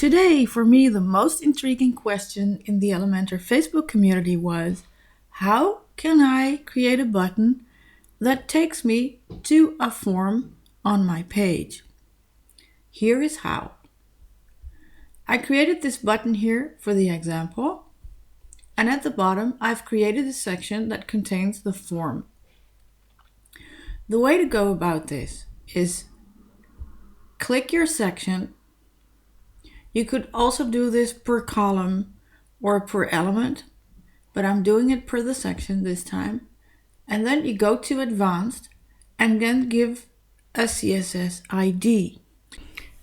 today, for me, the most intriguing question in the Elementor Facebook community was, how can I create a button that takes me to a form on my page? Here is how. I created this button here for the example, and at the bottom I've created a section that contains the form. The way to go about this is click your section. You could also do this per column or per element, but I'm doing it per the section this time. And then you go to Advanced and then give a CSS ID.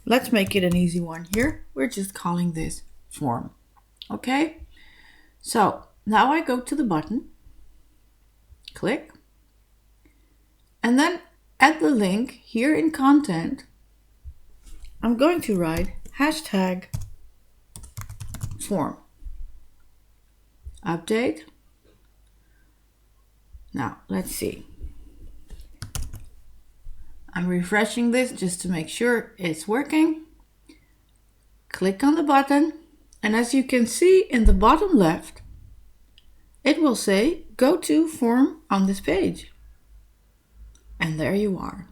Let's make it an easy one here. We're just calling this form. Okay? So now I go to the button, click, and then at the link here in content, I'm going to write hashtag form. Update. Now, let's see. I'm refreshing this just to make sure it's working. Click on the button, and as you can see in the bottom left, it will say go to form on this page. And there you are.